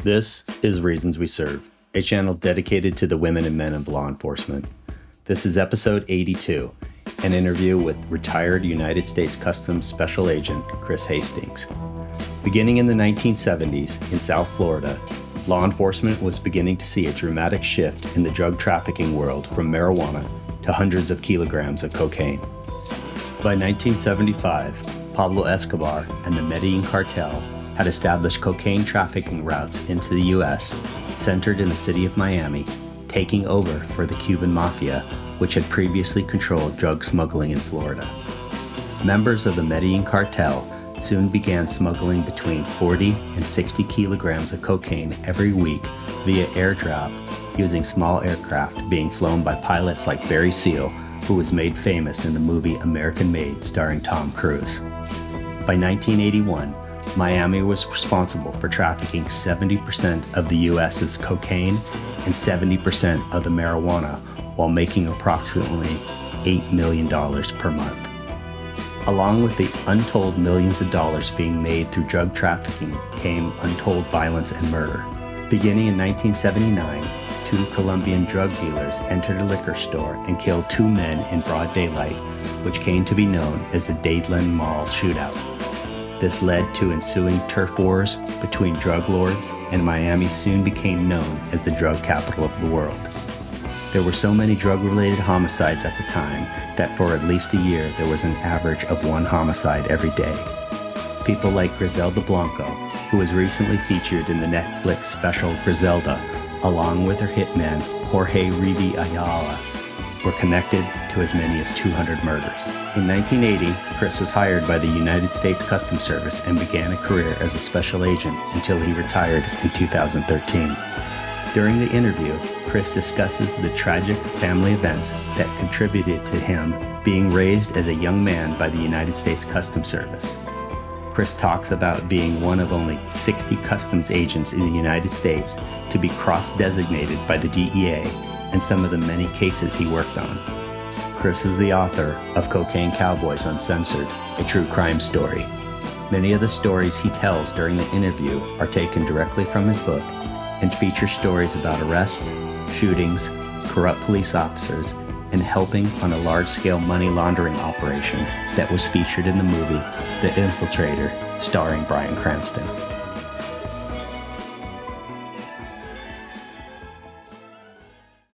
This is Reasons We Serve, a channel dedicated to the women and men of law enforcement. This is episode 82, an interview with retired United States Customs Special Agent Chris Hastings. Beginning in the 1970s in South Florida, law enforcement was beginning to see a dramatic shift in the drug trafficking world from marijuana to hundreds of kilograms of cocaine. By 1975, Pablo Escobar and the Medellin cartel had established cocaine trafficking routes into the U.S., centered in the city of Miami, taking over for the Cuban mafia, which had previously controlled drug smuggling in Florida. Members of the Medellin cartel soon began smuggling between 40 and 60 kilograms of cocaine every week via airdrop, using small aircraft being flown by pilots like Barry Seal, who was made famous in the movie American Made starring Tom Cruise. By 1981, Miami was responsible for trafficking 70% of the U.S.'s cocaine and 70% of the marijuana, while making approximately $8 million per month. Along with the untold millions of dollars being made through drug trafficking came untold violence and murder. Beginning in 1979, two Colombian drug dealers entered a liquor store and killed two men in broad daylight, which came to be known as the Dadeland Mall Shootout. This led to ensuing turf wars between drug lords, and Miami soon became known as the drug capital of the world. There were so many drug-related homicides at the time that for at least a year there was an average of one homicide every day. People like Griselda Blanco, who was recently featured in the Netflix special Griselda, along with her hitman Jorge Rivi Ayala, were connected to as many as 200 murders. In 1980, Chris was hired by the United States Customs Service and began a career as a special agent until he retired in 2013. During the interview, Chris discusses the tragic family events that contributed to him being raised as a young man by the United States Customs Service. Chris talks about being one of only 60 customs agents in the United States to be cross-designated by the DEA and some of the many cases he worked on. Chris is the author of Cocaine Cowboys Uncensored, a true crime story. Many of the stories he tells during the interview are taken directly from his book and feature stories about arrests, shootings, corrupt police officers, and helping on a large-scale money laundering operation that was featured in the movie The Infiltrator, starring Bryan Cranston.